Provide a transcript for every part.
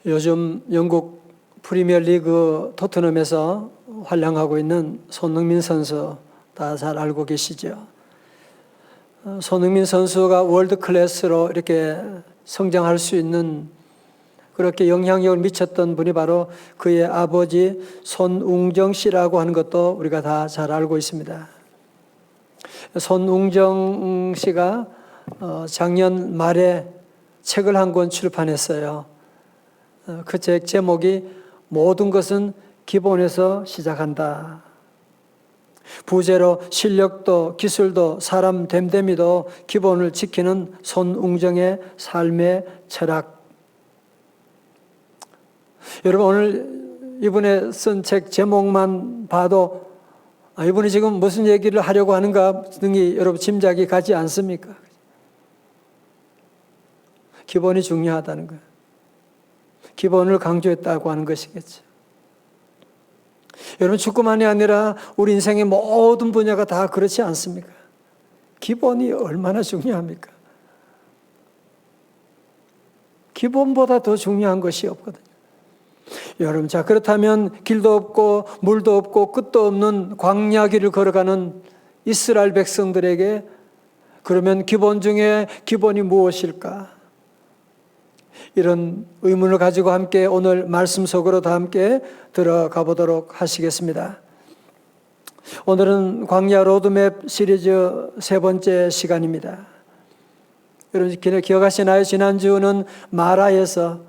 요즘 영국 프리미어리그 토트넘에서 활약하고 있는 손흥민 선수 다 잘 알고 계시죠? 손흥민 선수가 월드 클래스로 이렇게 성장할 수 있는 그렇게 영향력을 미쳤던 분이 바로 그의 아버지 손웅정 씨라고 하는 것도 우리가 다 잘 알고 있습니다. 손웅정 씨가 작년 말에 책을 한 권 출판했어요. 그 책 제목이 모든 것은 기본에서 시작한다. 부제로 실력도 기술도 사람 됨됨이도 기본을 지키는 손웅정의 삶의 철학. 여러분 오늘 이분의 쓴 책 제목만 봐도 이분이 지금 무슨 얘기를 하려고 하는가 등이 여러분 짐작이 가지 않습니까? 기본이 중요하다는 거예요. 기본을 강조했다고 하는 것이겠죠. 여러분 축구만이 아니라 우리 인생의 모든 분야가 다 그렇지 않습니까? 기본이 얼마나 중요합니까? 기본보다 더 중요한 것이 없거든요. 여러분, 자, 그렇다면 길도 없고 물도 없고 끝도 없는 광야길을 걸어가는 이스라엘 백성들에게 그러면 기본 중에 기본이 무엇일까? 이런 의문을 가지고 함께 오늘 말씀 속으로 다 함께 들어가 보도록 하시겠습니다. 오늘은 광야 로드맵 시리즈 세 번째 시간입니다. 여러분 기억하시나요? 지난주는 마라에서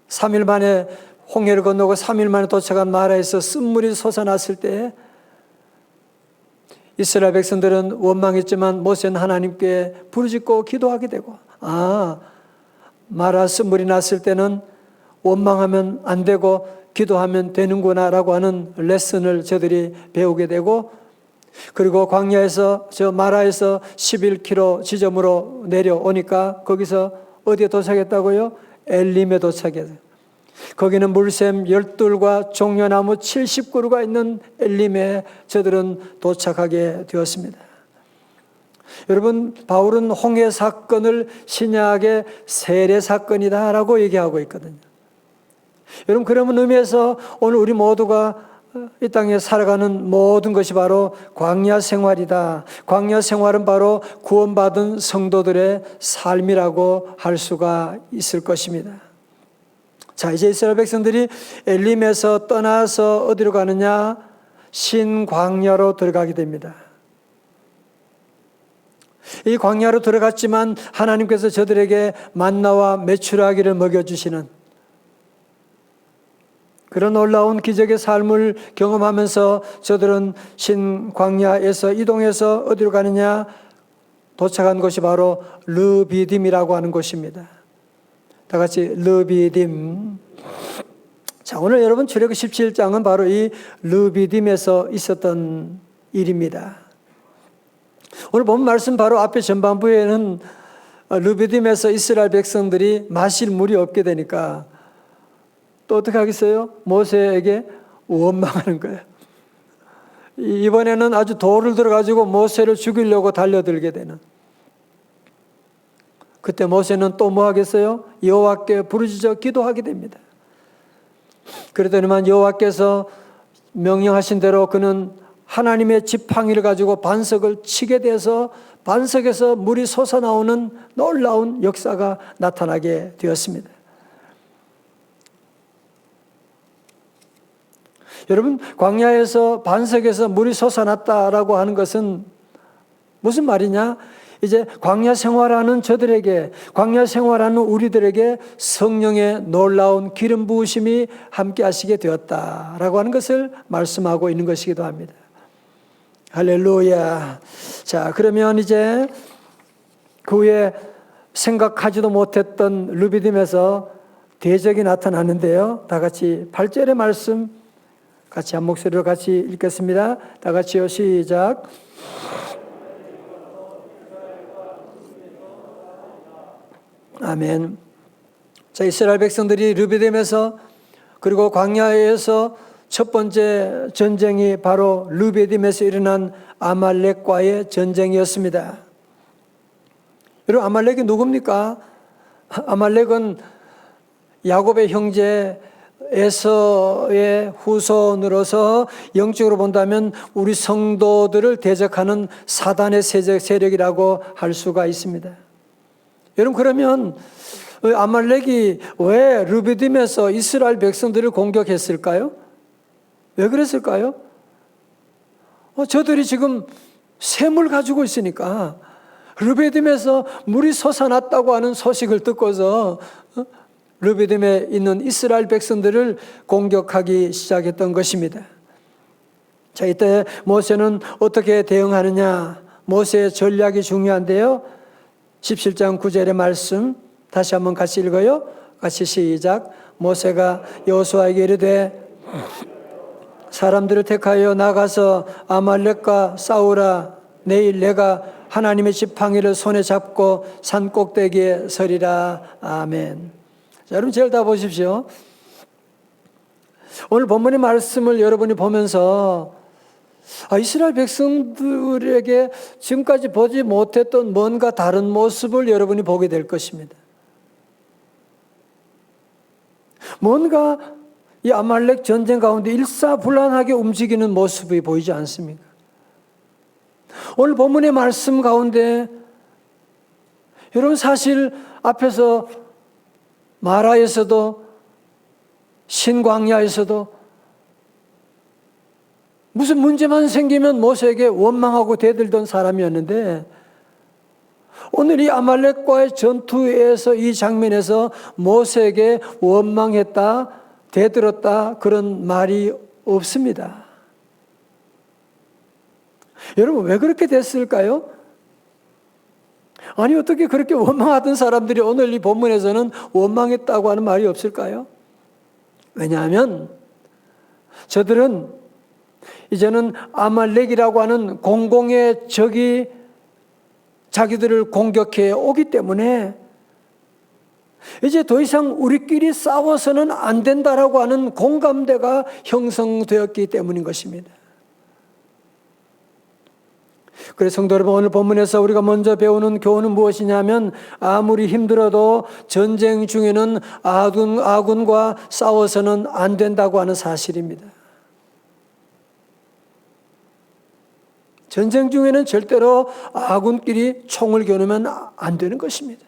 3일 만에 홍해를 건너고 3일 만에 도착한 마라에서 쓴물이 솟아났을 때 이스라엘 백성들은 원망했지만 모세는 하나님께 부르짖고 기도하게 되고 마라 쓴물이 났을 때는 원망하면 안 되고 기도하면 되는구나 라고 하는 레슨을 저들이 배우게 되고 그리고 광야에서 저 마라에서 11km 지점으로 내려오니까 거기서 어디에 도착했다고요? 엘림에 도착했어요. 거기는 물샘 12과 종려나무 70그루가 있는 엘림에 저들은 도착하게 되었습니다. 여러분 바울은 홍해 사건을 신약의 세례 사건이다라고 얘기하고 있거든요. 여러분 그런 의미에서 오늘 우리 모두가 이 땅에 살아가는 모든 것이 바로 광야 생활이다. 광야 생활은 바로 구원받은 성도들의 삶이라고 할 수가 있을 것입니다. 자, 이제 이스라엘 백성들이 엘림에서 떠나서 어디로 가느냐? 신광야로 들어가게 됩니다. 이 광야로 들어갔지만 하나님께서 저들에게 만나와 메추라기를 먹여주시는 그런 놀라운 기적의 삶을 경험하면서 저들은 신광야에서 이동해서 어디로 가느냐? 도착한 곳이 바로 르비딤이라고 하는 곳입니다. 다 같이 르비딤. 자, 오늘 여러분 출애굽 17장은 바로 이 르비딤에서 있었던 일입니다. 오늘 본 말씀 바로 앞에 전반부에는 르비딤에서 이스라엘 백성들이 마실 물이 없게 되니까 또 어떻게 하겠어요? 모세에게 원망하는 거예요. 이번에는 아주 돌을 들어가지고 모세를 죽이려고 달려들게 되는. 그때 모세는 또 뭐 하겠어요? 여호와께 부르짖어 기도하게 됩니다. 그러더니만 여호와께서 명령하신 대로 그는 하나님의 지팡이를 가지고 반석을 치게 돼서 반석에서 물이 솟아나오는 놀라운 역사가 나타나게 되었습니다. 여러분 광야에서 반석에서 물이 솟아났다라고 하는 것은 무슨 말이냐? 이제 광야 생활하는 저들에게 광야 생활하는 우리들에게 성령의 놀라운 기름 부으심이 함께 하시게 되었다라고 하는 것을 말씀하고 있는 것이기도 합니다. 할렐루야. 자, 그러면 이제 그 후에 생각하지도 못했던 르비딤에서 대적이 나타나는데요. 다 같이 8절의 말씀 같이 한 목소리로 같이 읽겠습니다. 다 같이요. 시작. 아멘. 자, 이스라엘 백성들이 르비딤에서 그리고 광야에서 첫 번째 전쟁이 바로 르비딤에서 일어난 아말렉과의 전쟁이었습니다. 여러분 아말렉이 누굽니까? 아말렉은 야곱의 형제 에서의 후손으로서 영적으로 본다면 우리 성도들을 대적하는 사단의 세력이라고 할 수가 있습니다. 여러분, 그러면 아말렉이 왜 르비딤에서 이스라엘 백성들을 공격했을까요? 왜 그랬을까요? 저들이 지금 샘을 가지고 있으니까 르비딤에서 물이 솟아났다고 하는 소식을 듣고서 르비딤에 있는 이스라엘 백성들을 공격하기 시작했던 것입니다. 자, 이때 모세는 어떻게 대응하느냐? 모세의 전략이 중요한데요. 17장 9절의 말씀 다시 한번 같이 읽어요. 같이 시작. 모세가 여호수아에게 이르되 사람들을 택하여 나가서 아말렉과 싸우라. 내일 내가 하나님의 지팡이를 손에 잡고 산 꼭대기에 서리라. 아멘. 자, 여러분 잘 다 보십시오. 오늘 본문의 말씀을 여러분이 보면서 이스라엘 백성들에게 지금까지 보지 못했던 뭔가 다른 모습을 여러분이 보게 될 것입니다. 뭔가 이 아말렉 전쟁 가운데 일사불란하게 움직이는 모습이 보이지 않습니까? 오늘 본문의 말씀 가운데 여러분 사실 앞에서 마라에서도 신광야에서도 무슨 문제만 생기면 모세에게 원망하고 대들던 사람이었는데 오늘 이 아말렉과의 전투에서 이 장면에서 모세에게 원망했다, 대들었다 그런 말이 없습니다. 여러분 왜 그렇게 됐을까요? 아니 어떻게 그렇게 원망하던 사람들이 오늘 이 본문에서는 원망했다고 하는 말이 없을까요? 왜냐하면 저들은 이제는 아말렉이라고 하는 공공의 적이 자기들을 공격해 오기 때문에 이제 더 이상 우리끼리 싸워서는 안 된다라고 하는 공감대가 형성되었기 때문인 것입니다. 그래서 성도 여러분, 오늘 본문에서 우리가 먼저 배우는 교훈은 무엇이냐면 아무리 힘들어도 전쟁 중에는 아군과 싸워서는 안 된다고 하는 사실입니다. 전쟁 중에는 절대로 아군끼리 총을 겨누면 안 되는 것입니다.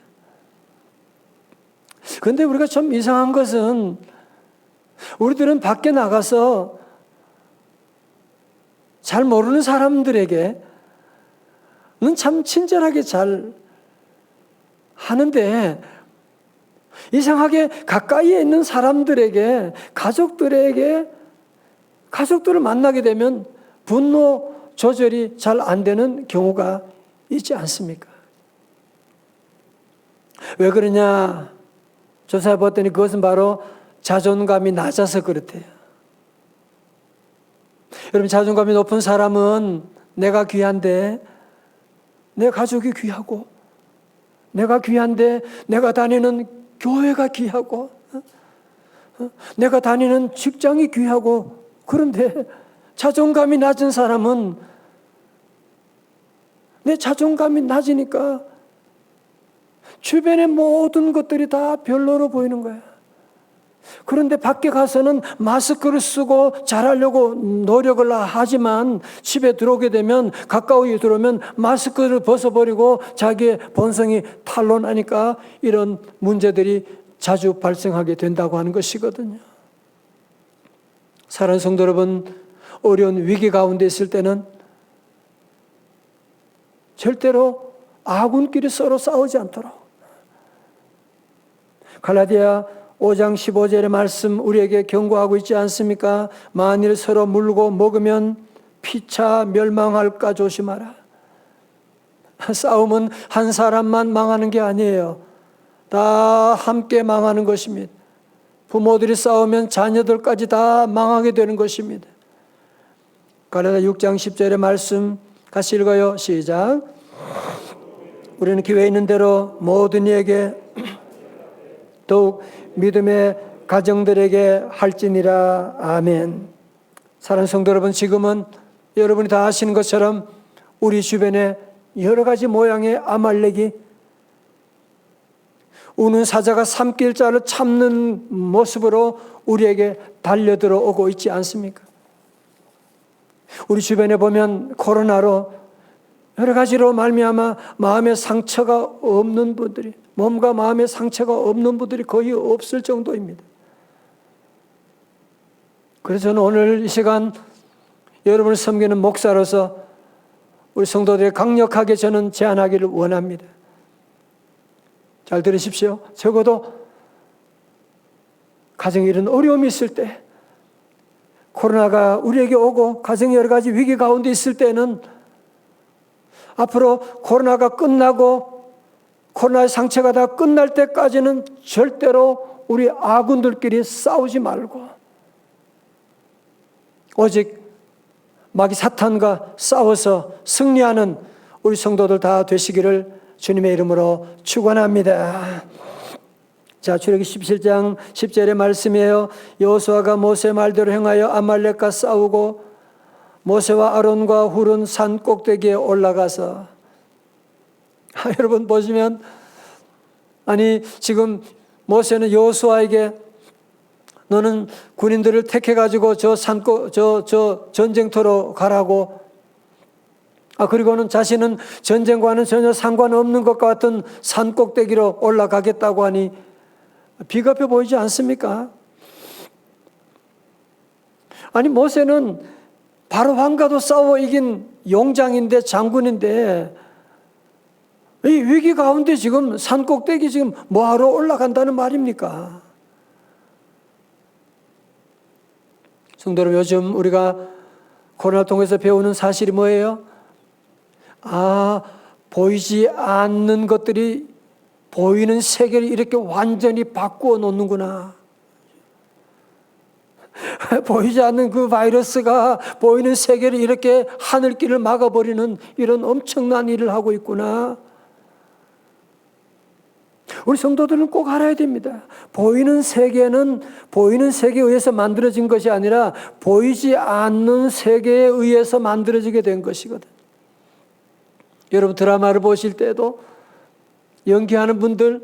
그런데 우리가 좀 이상한 것은 우리들은 밖에 나가서 잘 모르는 사람들에게 참 친절하게 잘 하는데 이상하게 가까이에 있는 사람들에게 가족들을 만나게 되면 분노 조절이 잘 안 되는 경우가 있지 않습니까? 왜 그러냐? 조사해 봤더니 그것은 바로 자존감이 낮아서 그렇대요. 여러분 자존감이 높은 사람은 내가 귀한데 내 가족이 귀하고 내가 귀한데 내가 다니는 교회가 귀하고 내가 다니는 직장이 귀하고 그런데 자존감이 낮은 사람은 내 자존감이 낮으니까 주변의 모든 것들이 다 별로로 보이는 거야. 그런데 밖에 가서는 마스크를 쓰고 잘하려고 노력을 하지만 집에 들어오게 되면 가까이 들어오면 마스크를 벗어버리고 자기의 본성이 탄로나니까 이런 문제들이 자주 발생하게 된다고 하는 것이거든요. 사랑하는 성도 여러분, 어려운 위기 가운데 있을 때는 절대로 아군끼리 서로 싸우지 않도록 갈라디아 5장 15절의 말씀 우리에게 경고하고 있지 않습니까? 만일 서로 물고 먹으면 피차 멸망할까 조심하라. 싸움은 한 사람만 망하는 게 아니에요. 다 함께 망하는 것입니다. 부모들이 싸우면 자녀들까지 다 망하게 되는 것입니다. 갈라디아 6장 10절의 말씀 같이 읽어요. 시작. 우리는 기회 있는 대로 모든 이에게 더욱 믿음의 가정들에게 할지니라. 아멘. 사랑하는 성도 여러분, 지금은 여러분이 다 아시는 것처럼 우리 주변에 여러 가지 모양의 아말렉이 우는 사자가 삼킬 자를 참는 모습으로 우리에게 달려들어 오고 있지 않습니까? 우리 주변에 보면 코로나로 여러 가지로 말미암아 마음의 상처가 없는 분들이, 몸과 마음의 상처가 없는 분들이 거의 없을 정도입니다. 그래서 저는 오늘 이 시간 여러분을 섬기는 목사로서 우리 성도들이 강력하게 저는 제안하기를 원합니다. 잘 들으십시오. 적어도 가정에 이런 어려움이 있을 때, 코로나가 우리에게 오고 가정에 여러 가지 위기 가운데 있을 때는 앞으로 코로나가 끝나고 코로나의 상처가 다 끝날 때까지는 절대로 우리 아군들끼리 싸우지 말고 오직 마귀 사탄과 싸워서 승리하는 우리 성도들 다 되시기를 주님의 이름으로 축원합니다. 자, 출애굽기 17장 10절의 말씀이에요. 여호수아가 모세 말대로 행하여 아말렉과 싸우고 모세와 아론과 훌은 산 꼭대기에 올라가서 여러분 보시면 아니 지금 모세는 여호수아에게 너는 군인들을 택해 가지고 저 전쟁터로 가라고 그리고는 자신은 전쟁과는 전혀 상관없는 것과 같은 산 꼭대기로 올라가겠다고 하니 비겁해 보이지 않습니까? 아니 모세는 바로 왕과도 싸워 이긴 용장인데 장군인데 이 위기 가운데 지금 산 꼭대기 지금 뭐하러 올라간다는 말입니까? 성도 여러분, 요즘 우리가 코로나를 통해서 배우는 사실이 뭐예요? 보이지 않는 것들이 보이는 세계를 이렇게 완전히 바꾸어 놓는구나. 보이지 않는 그 바이러스가 보이는 세계를 이렇게 하늘길을 막아버리는 이런 엄청난 일을 하고 있구나. 우리 성도들은 꼭 알아야 됩니다. 보이는 세계는 보이는 세계에 의해서 만들어진 것이 아니라 보이지 않는 세계에 의해서 만들어지게 된 것이거든. 여러분 드라마를 보실 때도 연기하는 분들,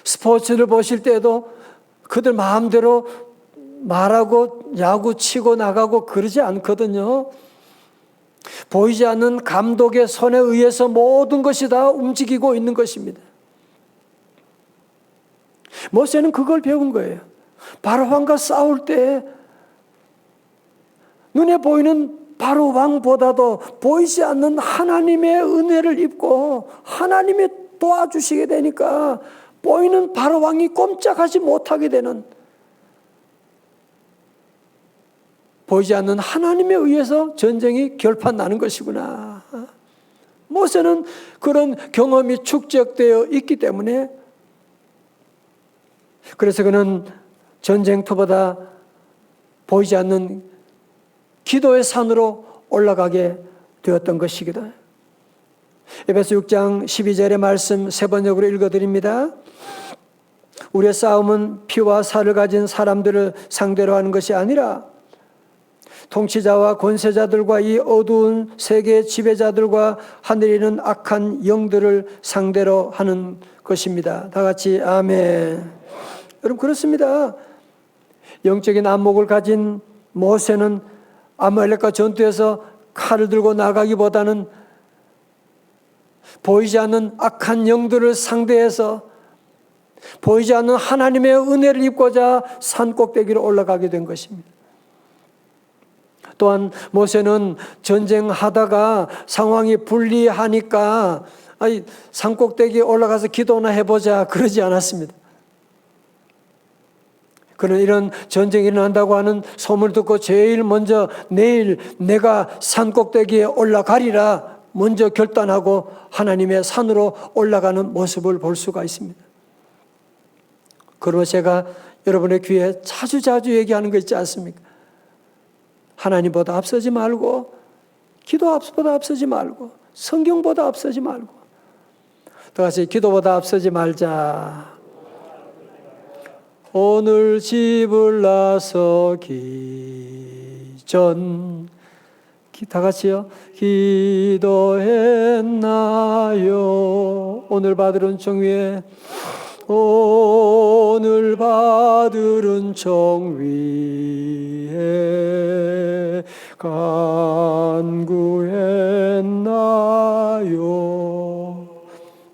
스포츠를 보실 때도 그들 마음대로 말하고 야구 치고 나가고 그러지 않거든요. 보이지 않는 감독의 손에 의해서 모든 것이 다 움직이고 있는 것입니다. 모세는 그걸 배운 거예요. 바로 왕과 싸울 때 눈에 보이는 바로 왕보다도 보이지 않는 하나님의 은혜를 입고 하나님이 도와주시게 되니까 보이는 바로 왕이 꼼짝하지 못하게 되는, 보이지 않는 하나님에 의해서 전쟁이 결판나는 것이구나. 모세는 그런 경험이 축적되어 있기 때문에 그래서 그는 전쟁터보다 보이지 않는 기도의 산으로 올라가게 되었던 것이거든. 에베소 6장 12절의 말씀 세 번역으로 읽어드립니다. 우리의 싸움은 피와 살을 가진 사람들을 상대로 하는 것이 아니라 통치자와 권세자들과 이 어두운 세계의 지배자들과 하늘에 있는 악한 영들을 상대로 하는 것입니다. 다 같이 아멘. 여러분 그렇습니다. 영적인 안목을 가진 모세는 아말렉과 전투에서 칼을 들고 나가기보다는 보이지 않는 악한 영들을 상대해서 보이지 않는 하나님의 은혜를 입고자 산 꼭대기로 올라가게 된 것입니다. 또한 모세는 전쟁하다가 상황이 불리하니까 산 꼭대기에 올라가서 기도나 해보자 그러지 않았습니다. 그는 이런 전쟁이 일어난다고 하는 소문을 듣고 제일 먼저 내일 내가 산 꼭대기에 올라가리라 먼저 결단하고 하나님의 산으로 올라가는 모습을 볼 수가 있습니다. 그러면 제가 여러분의 귀에 자주 얘기하는 거 있지 않습니까? 하나님보다 앞서지 말고 기도보다 앞서지 말고 성경보다 앞서지 말고 다 같이 기도보다 앞서지 말자. 오늘 집을 나서기 전 다 같이요. 기도했나요? 오늘 받을 은총 위에 오늘 받을 은총 위에 간구했나요?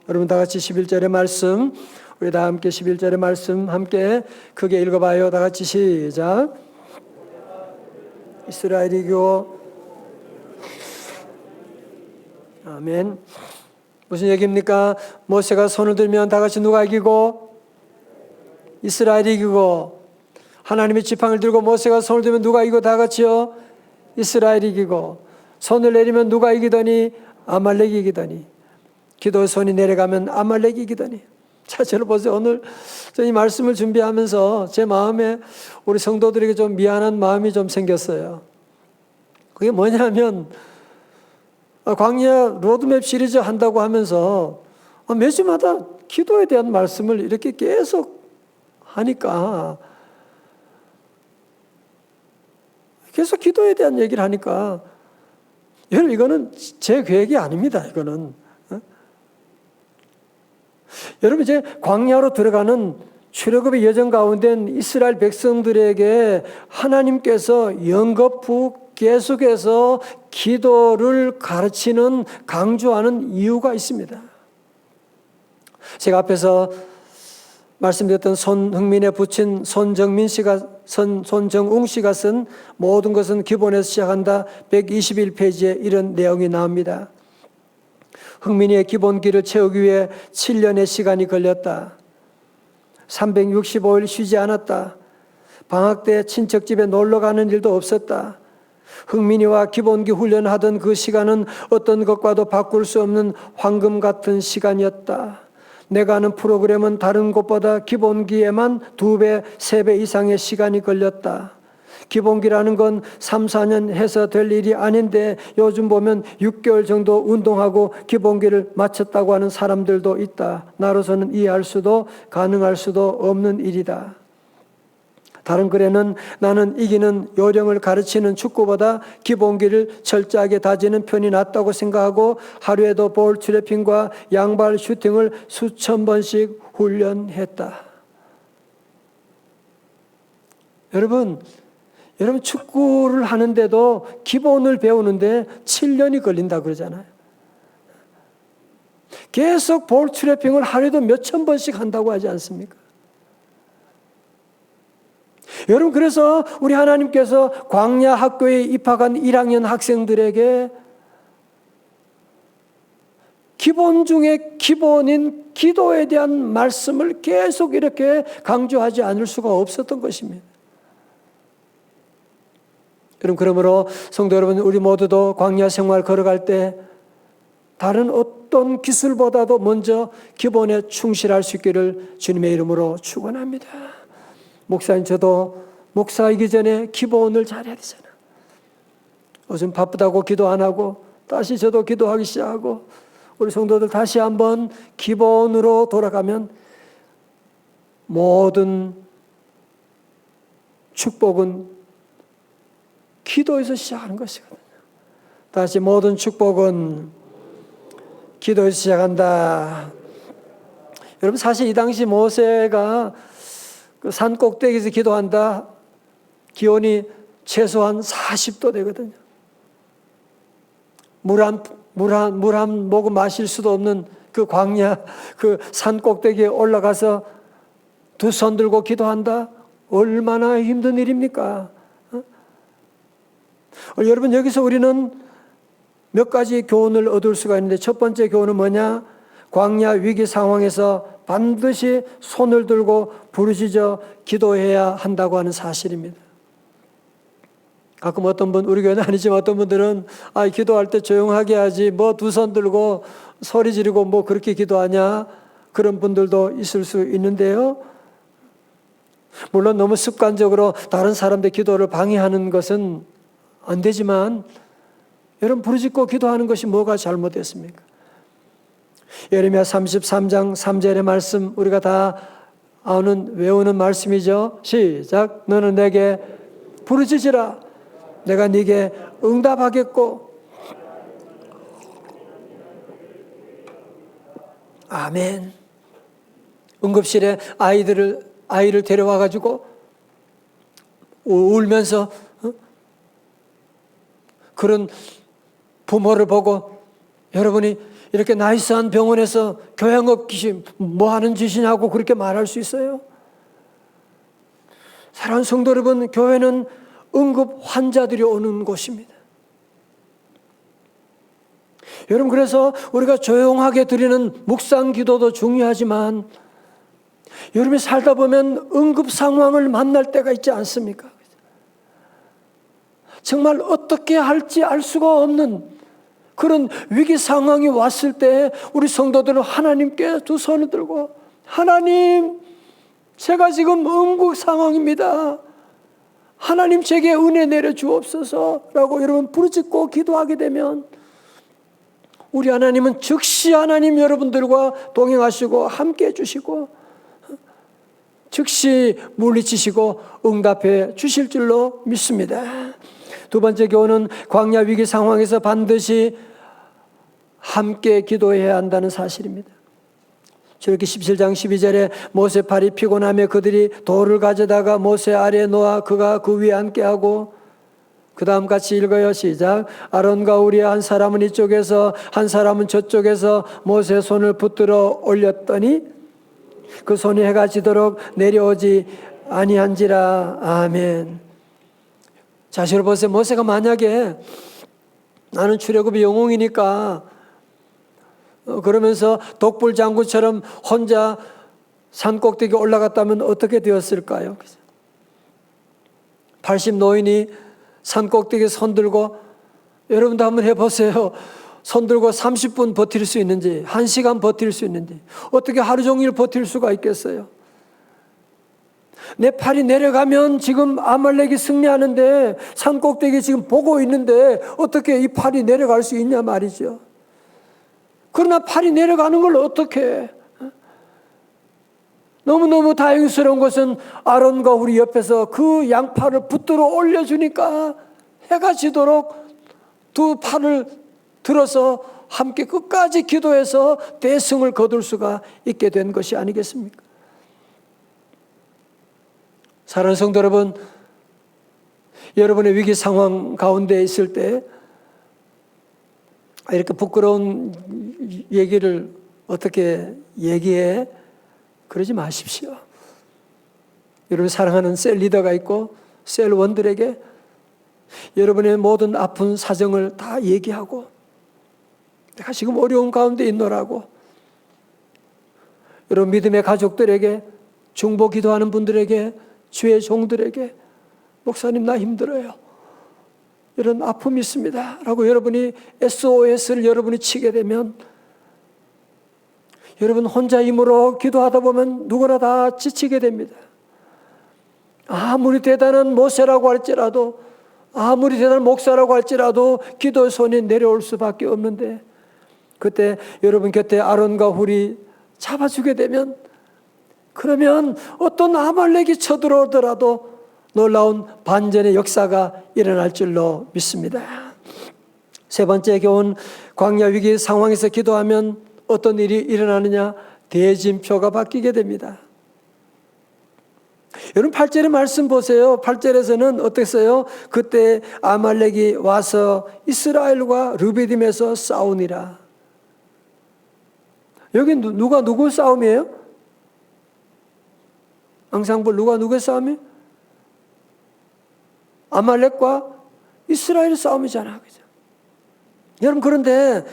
여러분 다 같이 11절의 말씀, 우리 다 함께 11절의 말씀 함께 크게 읽어봐요. 다 같이 시작. 이스라엘이 이기고, 아멘. 무슨 얘기입니까? 모세가 손을 들면 다 같이 누가 이기고? 이스라엘이 이기고, 하나님의 지팡이를 들고 모세가 손을 들면 누가 이기고? 다 같이요. 이스라엘이 이기고, 손을 내리면 누가 이기더니? 아말렉이 이기더니, 기도의 손이 내려가면 아말렉이 이기더니. 자, 저를 보세요. 오늘 이 말씀을 준비하면서 제 마음에 우리 성도들에게 좀 미안한 마음이 좀 생겼어요. 그게 뭐냐면, 광야 로드맵 시리즈 한다고 하면서 매주마다 기도에 대한 말씀을 이렇게 계속 하니까, 계속 기도에 대한 얘기를 하니까, 여러분 이거는 제 계획이 아닙니다. 이거는 여러분 이제 광야로 들어가는 출애굽의 여정 가운데 이스라엘 백성들에게 하나님께서 연거푸 계속해서 기도를 가르치는, 강조하는 이유가 있습니다. 제가 앞에서 말씀드렸던 손흥민의 부친 손정웅 씨가 쓴 모든 것은 기본에서 시작한다 121페이지에 이런 내용이 나옵니다. 흥민이의 기본기를 채우기 위해 7년의 시간이 걸렸다. 365일 쉬지 않았다. 방학 때 친척집에 놀러 가는 일도 없었다. 흥민이와 기본기 훈련하던 그 시간은 어떤 것과도 바꿀 수 없는 황금 같은 시간이었다. 내가 하는 프로그램은 다른 곳보다 기본기에만 2배, 3배 이상의 시간이 걸렸다. 기본기라는 건 3, 4년 해서 될 일이 아닌데 요즘 보면 6개월 정도 운동하고 기본기를 마쳤다고 하는 사람들도 있다. 나로서는 이해할 수도 가능할 수도 없는 일이다. 다른 글에는 나는 이기는 요령을 가르치는 축구보다 기본기를 철저하게 다지는 편이 낫다고 생각하고 하루에도 볼 트래핑과 양발 슈팅을 수천 번씩 훈련했다. 여러분 축구를 하는데도 기본을 배우는데 7년이 걸린다 그러잖아요. 계속 볼 트래핑을 하루에도 몇천 번씩 한다고 하지 않습니까? 여러분 그래서 우리 하나님께서 광야 학교에 입학한 1학년 학생들에게 기본 중에 기본인 기도에 대한 말씀을 계속 이렇게 강조하지 않을 수가 없었던 것입니다. 그러므로 성도 여러분, 우리 모두도 광야 생활 걸어갈 때 다른 어떤 기술보다도 먼저 기본에 충실할 수 있기를 주님의 이름으로 축원합니다. 목사님, 저도 목사이기 전에 기본을 잘해야 되잖아. 요즘 바쁘다고 기도 안 하고 다시 저도 기도하기 시작하고, 우리 성도들 다시 한번 기본으로 돌아가면 모든 축복은 기도에서 시작하는 것이거든요. 다시 모든 축복은 기도에서 시작한다. 여러분 사실 이 당시 모세가 그 산 꼭대기에서 기도한다. 기온이 최소한 40도 되거든요. 물 한 모금 마실 수도 없는 그 광야, 그 산 꼭대기에 올라가서 두 손 들고 기도한다. 얼마나 힘든 일입니까? 여러분 여기서 우리는 몇 가지 교훈을 얻을 수가 있는데, 첫 번째 교훈은 뭐냐? 광야 위기 상황에서 반드시 손을 들고 부르짖어 기도해야 한다고 하는 사실입니다. 가끔 어떤 분, 우리 교회는 아니지만 어떤 분들은 기도할 때 조용하게 하지 뭐 두 손 들고 소리 지르고 뭐 그렇게 기도하냐, 그런 분들도 있을 수 있는데요. 물론 너무 습관적으로 다른 사람들 기도를 방해하는 것은 안 되지만, 여러분 부르짖고 기도하는 것이 뭐가 잘못됐습니까? 예레미야 33장 3절의 말씀 우리가 다 외우는 말씀이죠. 시작. 너는 내게 부르짖으라. 내가 네게 응답하겠고. 아멘. 응급실에 아이를 데려와 가지고 울면서 그런 부모를 보고 여러분이 이렇게 나이스한 병원에서 교양업 귀신 뭐 하는 짓이냐고 그렇게 말할 수 있어요? 사랑하는 성도 여러분, 교회는 응급 환자들이 오는 곳입니다. 여러분, 그래서 우리가 조용하게 드리는 묵상 기도도 중요하지만 여러분이 살다 보면 응급 상황을 만날 때가 있지 않습니까? 정말 어떻게 할지 알 수가 없는 그런 위기 상황이 왔을 때 우리 성도들은 하나님께 두 손을 들고, 하나님, 제가 지금 응급 상황입니다. 하나님 제게 은혜 내려 주옵소서라고 여러분 부르짖고 기도하게 되면 우리 하나님은 즉시 하나님 여러분들과 동행하시고 함께 해주시고 즉시 물리치시고 응답해 주실 줄로 믿습니다. 두 번째 교훈은 광야 위기 상황에서 반드시 함께 기도해야 한다는 사실입니다. 출애굽기 17장 12절에 모세 팔이 피곤하며 그들이 돌을 가져다가 모세 아래에 놓아 그가 그 위에 앉게 하고, 그 다음 같이 읽어요. 시작. 아론과 우리의 한 사람은 이쪽에서 한 사람은 저쪽에서 모세의 손을 붙들어 올렸더니 그 손이 해가 지도록 내려오지 아니한지라. 아멘. 자, 여러분 보세요. 모세가 만약에 나는 출애굽의 영웅이니까 그러면서 독불 장군처럼 혼자 산 꼭대기 올라갔다면 어떻게 되었을까요? 80 노인이 산 꼭대기 손 들고, 여러분도 한번 해보세요. 손 들고 30분 버틸 수 있는지, 1시간 버틸 수 있는지, 어떻게 하루 종일 버틸 수가 있겠어요? 내 팔이 내려가면 지금 아말렉이 승리하는데 산 꼭대기 지금 보고 있는데 어떻게 이 팔이 내려갈 수 있냐 말이죠. 그러나 팔이 내려가는 걸 어떻게 해? 너무너무 다행스러운 것은 아론과 우리 옆에서 그 양팔을 붙들어 올려주니까 해가 지도록 두 팔을 들어서 함께 끝까지 기도해서 대승을 거둘 수가 있게 된 것이 아니겠습니까? 사랑하는 성도 여러분, 여러분의 위기 상황 가운데 있을 때 이렇게 부끄러운 얘기를 어떻게 얘기해? 그러지 마십시오. 여러분 사랑하는 셀 리더가 있고 셀원들에게 여러분의 모든 아픈 사정을 다 얘기하고, 내가 지금 어려운 가운데 있노라고, 여러분 믿음의 가족들에게, 중보 기도하는 분들에게, 주의 종들에게, 목사님 나 힘들어요, 이런 아픔이 있습니다 라고 여러분이 SOS를 여러분이 치게 되면, 여러분 혼자 힘으로 기도하다 보면 누구나 다 지치게 됩니다. 아무리 대단한 모세라고 할지라도, 아무리 대단한 목사라고 할지라도 기도의 손이 내려올 수밖에 없는데, 그때 여러분 곁에 아론과 훌이 잡아주게 되면, 그러면 어떤 아말렉이 쳐들어오더라도 놀라운 반전의 역사가 일어날 줄로 믿습니다. 세 번째 교훈, 광야 위기 상황에서 기도하면 어떤 일이 일어나느냐? 대진표가 바뀌게 됩니다. 여러분 8절의 말씀 보세요. 8절에서는 어땠어요? 그때 아말렉이 와서 이스라엘과 르비딤에서 싸우니라. 여기 누가 누구 싸움이에요? 항상 볼 누가 누구의 싸움이에요? 아말렉과 이스라엘의 싸움이잖아. 그죠? 여러분 그런데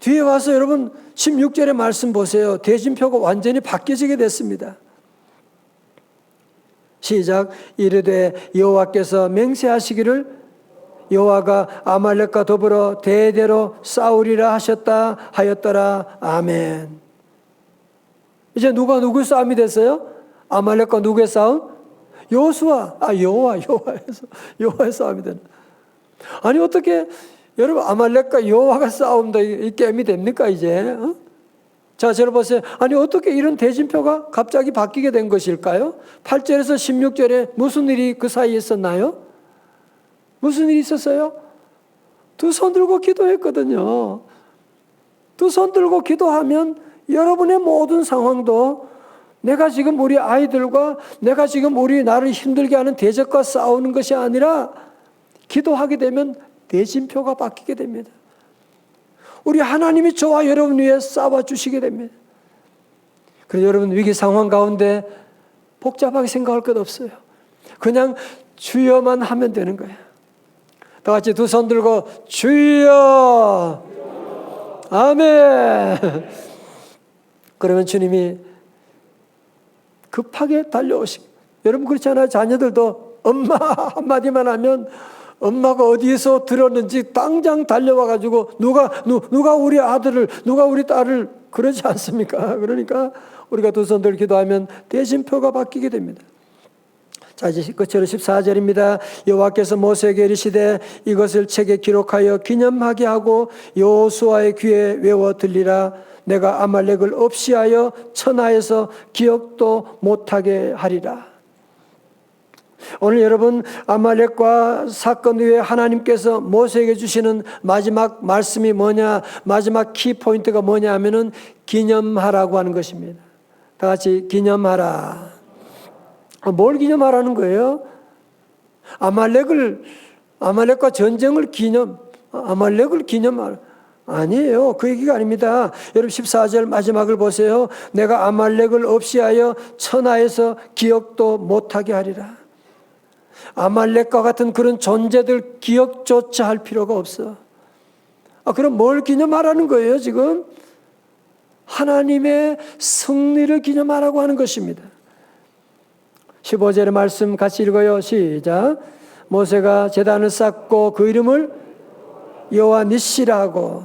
뒤에 와서 여러분 16절의 말씀 보세요. 대진표가 완전히 바뀌어지게 됐습니다. 시작. 이르되 여호와께서 맹세하시기를 여호와가 아말렉과 더불어 대대로 싸우리라 하였더라. 아멘. 이제 누가 누구의 싸움이 됐어요? 아말렉과 누구의 싸움? 여호와의 싸움이 되는. 아니 어떻게 여러분 아말렉과 여호와가 싸움다 이 게임이 됩니까 이제? 자, 여러분 보세요. 아니 어떻게 이런 대진표가 갑자기 바뀌게 된 것일까요? 8절에서 16절에 무슨 일이 그 사이에 있었나요? 무슨 일이 있었어요? 두 손 들고 기도했거든요. 두 손 들고 기도하면 여러분의 모든 상황도 내가 지금 우리 아이들과 내가 지금 우리 나를 힘들게 하는 대적과 싸우는 것이 아니라 기도하게 되면 대진표가 바뀌게 됩니다. 우리 하나님이 저와 여러분 위해 싸워주시게 됩니다. 그래서 여러분 위기 상황 가운데 복잡하게 생각할 것 없어요. 그냥 주여만 하면 되는 거예요. 다 같이 두 손 들고 주여, 아멘. 그러면 주님이 급하게 달려오시고, 여러분 그렇잖아요. 자녀들도 엄마 한마디만 하면 엄마가 어디에서 들었는지 당장 달려와가지고 누가 우리 아들을, 누가 우리 딸을, 그러지 않습니까? 그러니까 우리가 두 손 들고 기도하면 대진표가 바뀌게 됩니다. 자, 이제 끝으로 14절입니다. 여호와께서 모세에게 이르시되 이것을 책에 기록하여 기념하게 하고 여호수아의 귀에 외워 들리라. 내가 아말렉을 없이하여 천하에서 기억도 못하게 하리라. 오늘 여러분 아말렉과 사건 후에 하나님께서 모세에게 주시는 마지막 말씀이 뭐냐, 마지막 키포인트가 뭐냐 하면은 기념하라고 하는 것입니다. 다 같이 기념하라. 뭘 기념하라는 거예요? 아말렉과 전쟁을 아말렉을 기념하라. 아니에요. 그 얘기가 아닙니다. 여러분 14절 마지막을 보세요. 내가 아말렉을 없이하여 천하에서 기억도 못하게 하리라. 아말렉과 같은 그런 존재들 기억조차 할 필요가 없어. 그럼 뭘 기념하라는 거예요 지금? 하나님의 승리를 기념하라고 하는 것입니다. 15절의 말씀 같이 읽어요. 시작. 모세가 제단을 쌓고 그 이름을 여호와 니시라 하고.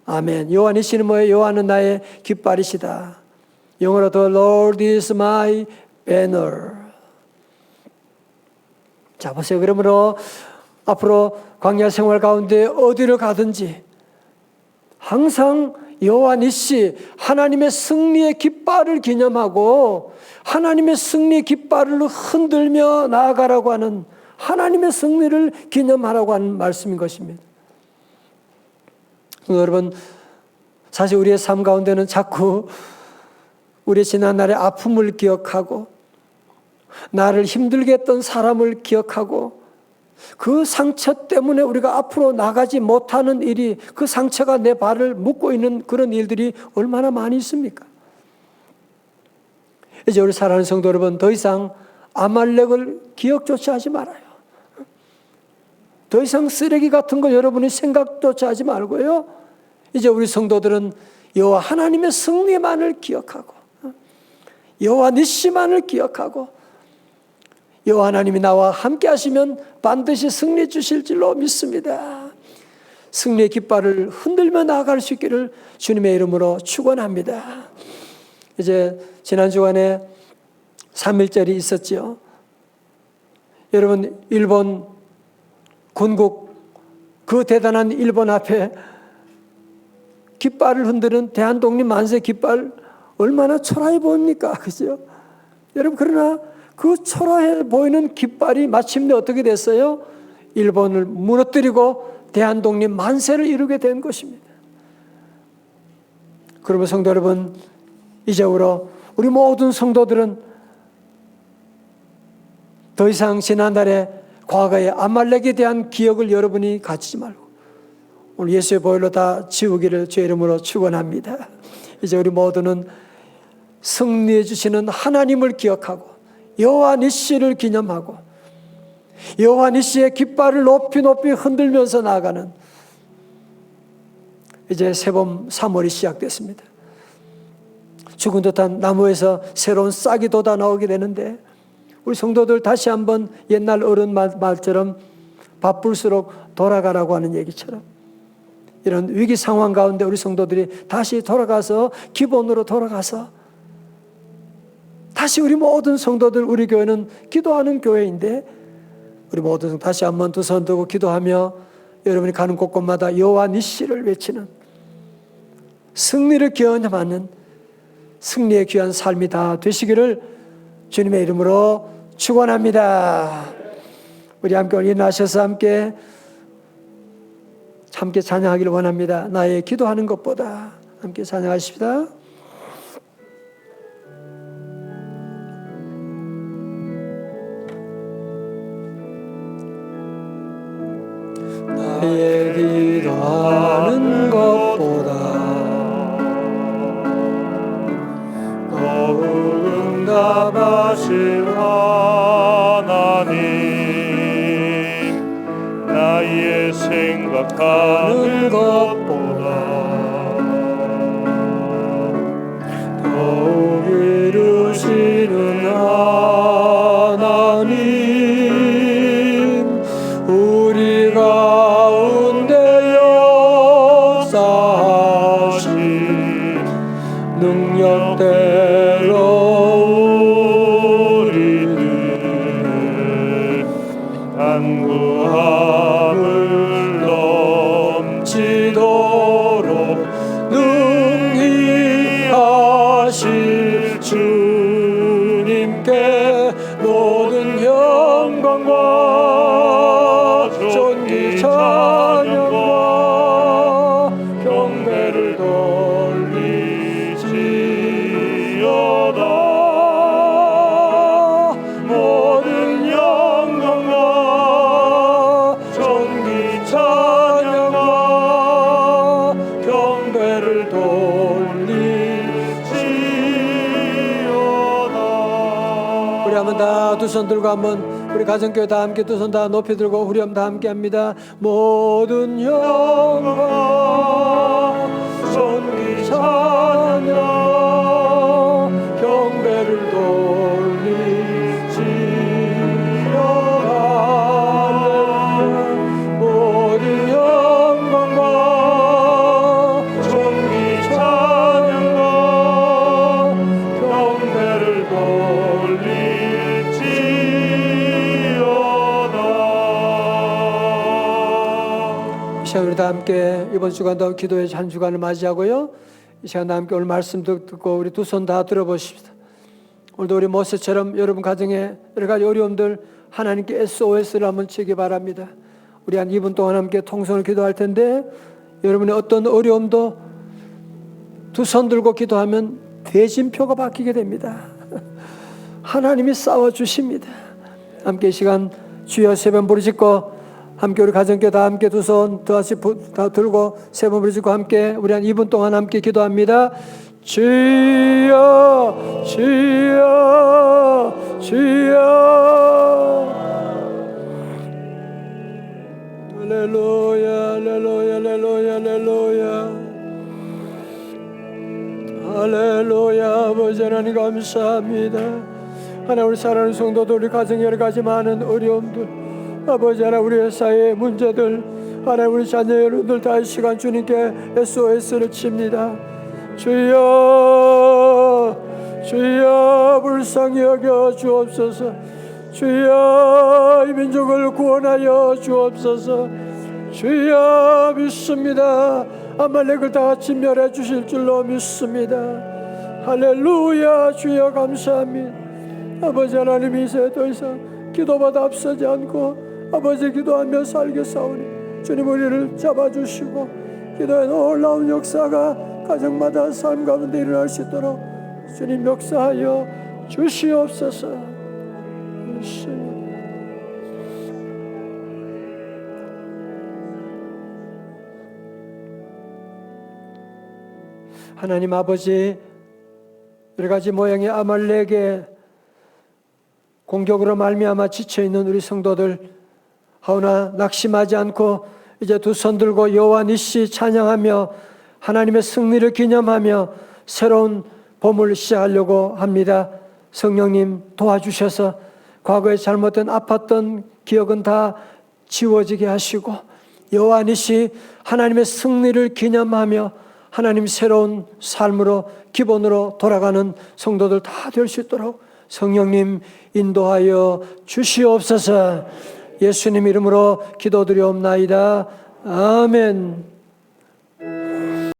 아멘. 여호와 니시는 뭐예요? 여호와는 나의 깃발이시다. 영어로 The Lord is my banner. 자, 보세요. 그러므로 앞으로 광야 생활 가운데 어디를 가든지 항상 여호와 니시, 하나님의 승리의 깃발을 기념하고 하나님의 승리의 깃발을 흔들며 나아가라고 하는, 하나님의 승리를 기념하라고 하는 말씀인 것입니다. 여러분, 사실 우리의 삶 가운데는 자꾸 우리의 지난날의 아픔을 기억하고 나를 힘들게 했던 사람을 기억하고 그 상처 때문에 우리가 앞으로 나가지 못하는 일이, 그 상처가 내 발을 묶고 있는 그런 일들이 얼마나 많이 있습니까? 이제 우리 사랑하는 성도 여러분, 더 이상 아말렉을 기억조차 하지 말아요. 더 이상 쓰레기 같은 거 여러분이 생각조차 하지 말고요. 이제 우리 성도들은 여호와 하나님의 승리만을 기억하고 여호와 니시만을 기억하고 여호와 하나님이 나와 함께 하시면 반드시 승리 주실 줄로 믿습니다. 승리의 깃발을 흔들며 나아갈 수 있기를 주님의 이름으로 축원합니다. 이제 지난 주간에 3.1절이 있었죠. 여러분, 일본 군국, 그 대단한 일본 앞에 깃발을 흔드는 대한독립 만세 깃발 얼마나 초라해 보입니까? 그죠? 여러분, 그러나 그 초라해 보이는 깃발이 마침내 어떻게 됐어요? 일본을 무너뜨리고 대한독립 만세를 이루게 된 것입니다. 그러면 성도 여러분, 이제부로 우리 모든 성도들은 더 이상 지난달에 과거의 아말렉에 대한 기억을 여러분이 가지지 말고 오늘 예수의 보혈로 다 지우기를 주의 이름으로 축원합니다. 이제 우리 모두는 승리해 주시는 하나님을 기억하고 여호와 니시를 기념하고 여호와 니시의 깃발을 높이 높이 흔들면서 나아가는, 이제 새봄 3월이 시작됐습니다. 죽은 듯한 나무에서 새로운 싹이 돋아 나오게 되는데 우리 성도들 다시 한번 옛날 어른 말처럼 바쁠수록 돌아가라고 하는 얘기처럼 이런 위기 상황 가운데 우리 성도들이 다시 돌아가서 기본으로 돌아가서 다시 우리 모든 성도들, 우리 교회는 기도하는 교회인데 우리 모두 다시 한번 두 손 들고 기도하며 여러분이 가는 곳곳마다 여호와 니시를 외치는 승리를 기념하는 승리의 귀한 삶이 다 되시기를 주님의 이름으로 축원합니다. 우리 함께 일어나셔서 함께 찬양하기를 원합니다. 나의 기도하는 것보다 함께 찬양하십시다. 나의 기도하는 것보다 더욱 응답하실 하나님, 나의 생각하는 것보다 더욱 이루시는 하나님, 우리 가운데 역사하신 능력대로 우리를 간구함을 넘치도록 능히 하실 주님께 모든 영광과 존귀 찬양과 경배를 돌리지어다. 모든 영광과 존귀 찬양과 경배를 돌리지어다. 우리 한번 다 두 손 들고 한번 우리 가정교회 다 함께 두 손 다 높이 들고 후렴 다 함께 합니다. 모든 영광 존귀 찬양 경배를 돌리지어다. 모든 영광과 존귀 찬양과 경배를 돌리지어다. 이 시간 우리 다 함께 이번 주간도 기도의 한 주간을 맞이하고요, 이 시간 다 함께 오늘 말씀 듣고 우리 두 손 다 들어보십시다. 오늘도 우리 모세처럼 여러분 가정에 여러 가지 어려움들 하나님께 SOS를 한번 치기 바랍니다. 우리 한 2분 동안 함께 통성을 기도할 텐데 여러분의 어떤 어려움도 두 손 들고 기도하면 대진표가 바뀌게 됩니다. 하나님이 싸워주십니다. 함께 이 시간 주여 세 번 부르짖고 함께 우리 가정께 다 함께 두 손 다시 다 들고 세 번 부르짖고 함께 우리 한 2분 동안 함께 기도합니다. 주여 주여 주여. 할렐루야 할렐루야 할렐루야 할렐루야 할렐루야. 아버지 하나님 감사합니다. 하나님 우리 사랑하는 성도들 우리 가정에 여러 가지 많은 어려움들 아버지 하나님 우리 사회의 문제들 하나님 우리 자녀 여러분들 다 이 시간 주님께 SOS를 칩니다. 주여 주여 불쌍히 여겨 주옵소서. 주여 이 민족을 구원하여 주옵소서. 주여 믿습니다. 아말렉을 다 진멸해 주실 줄로 믿습니다. 할렐루야. 주여 감사합니다. 아버지 하나님 이제 더 이상 기도보다 앞서지 않고 아버지 기도하며 살겠사오니 주님 우리를 잡아주시고 기도의 놀라운 역사가 가정마다 삶 가운데 일어날 수 있도록 주님 역사하여 주시옵소서. 하나님 아버지 여러 가지 모양의 아말렉의 공격으로 말미암아 지쳐있는 우리 성도들 하오나 낙심하지 않고 이제 두 손 들고 여호와 니시 찬양하며 하나님의 승리를 기념하며 새로운 봄을 시작하려고 합니다. 성령님 도와주셔서 과거에 잘못된 아팠던 기억은 다 지워지게 하시고 여호와 니시 하나님의 승리를 기념하며 하나님 새로운 삶으로 기본으로 돌아가는 성도들 다 될 수 있도록 성령님 인도하여 주시옵소서. 예수님 이름으로 기도드리옵나이다. 아멘.